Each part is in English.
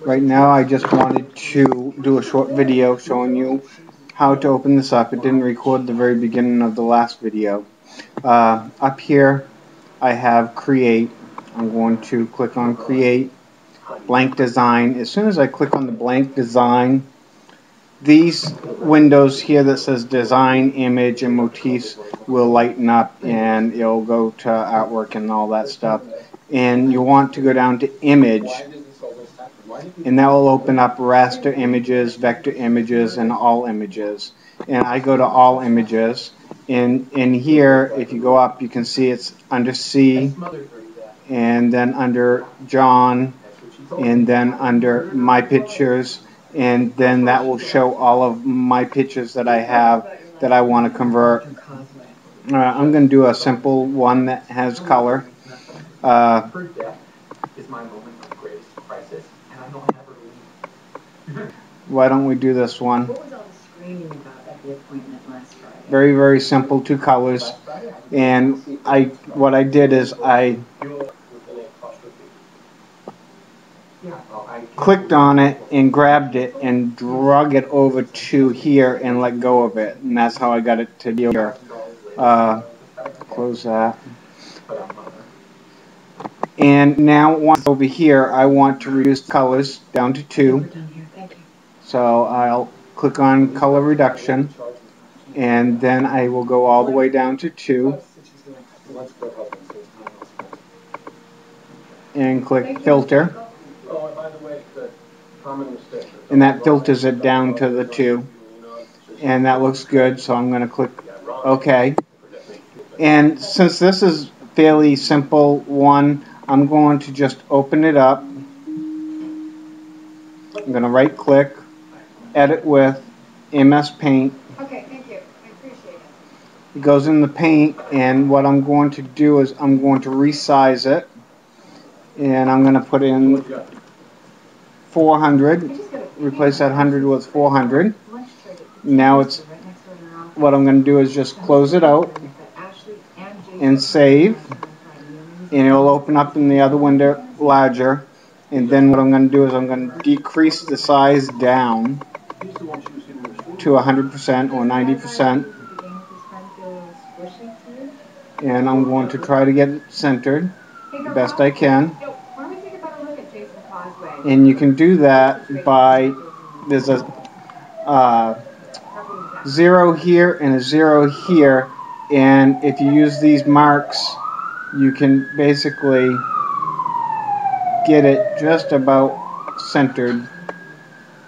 Right now I just wanted to do a short video showing you how to open this up. It didn't record the very beginning of the last video. Up here I have create. I'm going to click on create, blank design. As soon as I click on the blank design, these windows here that says design, image, and motifs will lighten up and it'll go to artwork and all that stuff. And you want to go down to image, and that will open up raster images, vector images, and all images. And I go to all images. And in here, if you go up, you can see it's under C, and then under John, and then under my pictures, and then that will show all of my pictures that I have that I want to convert. I'm going to do a simple one that has color. Why don't we do this one? What was all the screaming about at the appointment last Friday? Very, very simple, 2 colors. And what I did is I clicked on it and grabbed it and drug it over to here and let go of it. And that's how I got it to here. Close that. And now once over here, I want to reduce the colors down to 2. So I'll click on color reduction, and then I will go all the way down to 2 and click filter, and that filters it down to the 2, and that looks good. So I'm going to click OK. And since this is a fairly simple one, I'm going to just open it up. I'm going to right click, edit with MS Paint. Okay, thank you. I appreciate it. It goes in the paint, and what I'm going to do is I'm going to resize it, and I'm going to put in 400, replace that 100 with 400. Now it's, what I'm going to do is just close it out and save, and it'll open up in the other window larger. And then what I'm going to do is I'm going to decrease the size down to 100% or 90%. And I'm going to try to get it centered the best I can. And you can do that by, there's a 0 here and a 0 here. And if you use these marks, you can basically get it just about centered,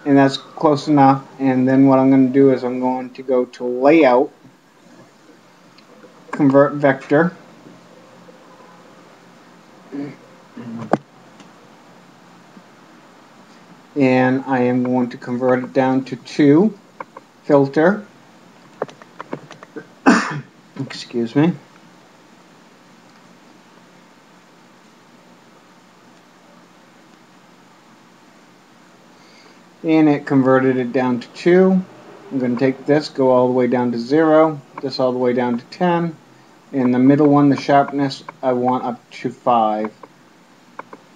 and that's close enough. And then what I'm going to do is I'm going to go to layout, convert vector, and I am going to convert it down to 2, filter, excuse me, and it converted it down to 2. I'm going to take this, go all the way down to 0, this all the way down to 10, and the middle one, the sharpness, I want up to 5.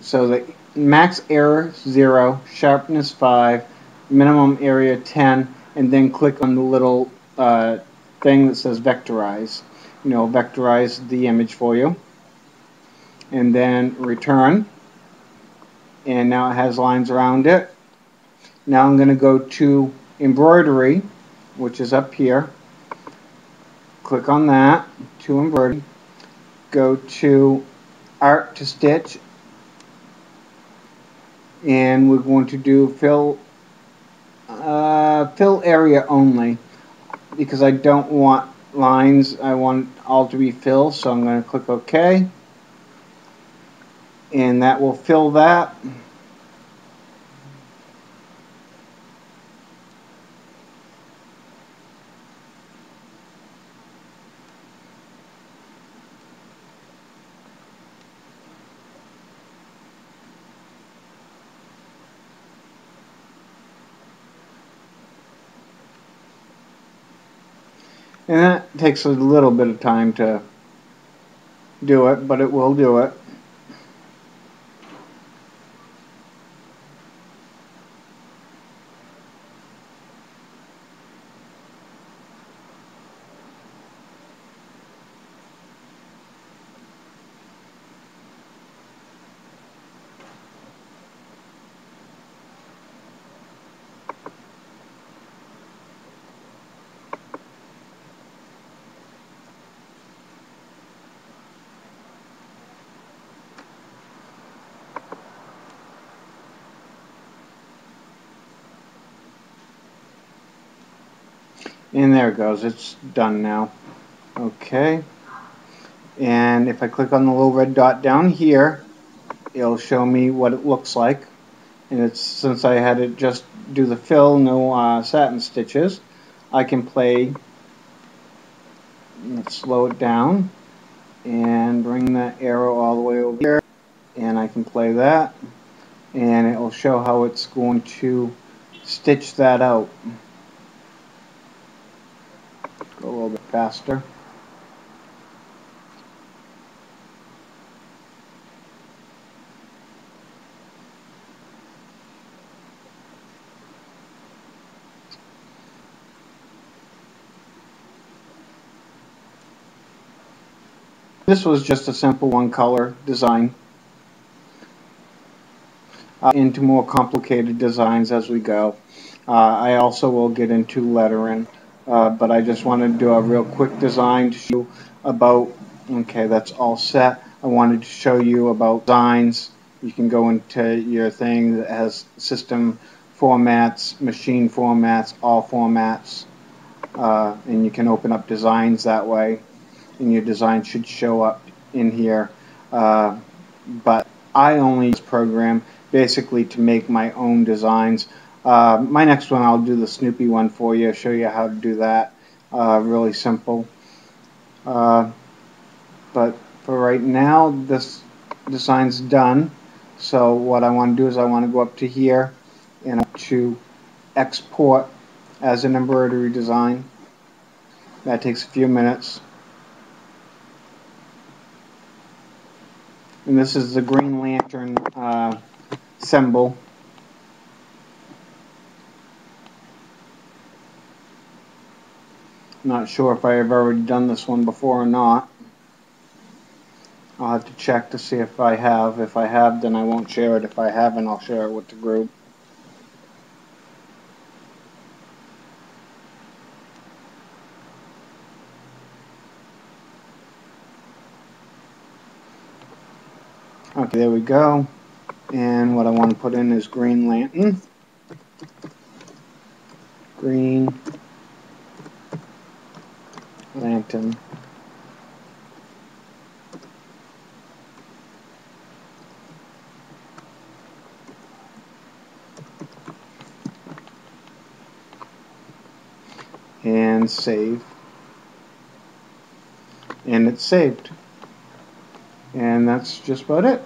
So the max error 0, sharpness 5, minimum area 10, and then click on the little thing that says vectorize. You know, vectorize the image for you. And then return, and now it has lines around it. Now I'm going to go to embroidery, which is up here. Click on that, to embroidery. Go to art to stitch, and we're going to do fill area only, because I don't want lines. I want all to be filled, so I'm going to click OK, and that will fill that. And that takes a little bit of time to do it, but it will do it. And there it goes. It's done now. Okay. And if I click on the little red dot down here, it'll show me what it looks like. And it's, since I had it just do the fill, no satin stitches, I can play. Let's slow it down and bring that arrow all the way over here, and I can play that, and it will show how it's going to stitch that out. Go a little bit faster. This was just a simple one color design. Into more complicated designs as we go. I also will get into lettering, but I just wanted to do a real quick design to show you about, okay, that's all set. I wanted to show you about designs. You can go into your thing that has system formats, machine formats, all formats, and you can open up designs that way, and your design should show up in here. But I only use this program basically to make my own designs. My next one, I'll do the Snoopy one for you, show you how to do that. Really simple. But for right now, this design's done. So what I want to do is I want to go up to here and to export as an embroidery design. That takes a few minutes. And this is the Green Lantern symbol. Not sure if I have already done this one before or not. I'll have to check to see if I have. If I have, then I won't share it. If I haven't, I'll share it with the group. Okay, there we go. And what I want to put in is Green Lantern. Green Lantern. And save. And it's saved. And that's just about it.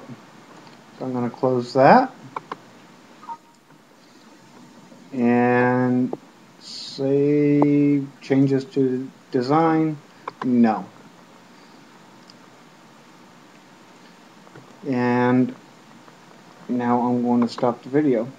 So I'm going to close that. And save changes to design. No. And now I'm going to stop the video.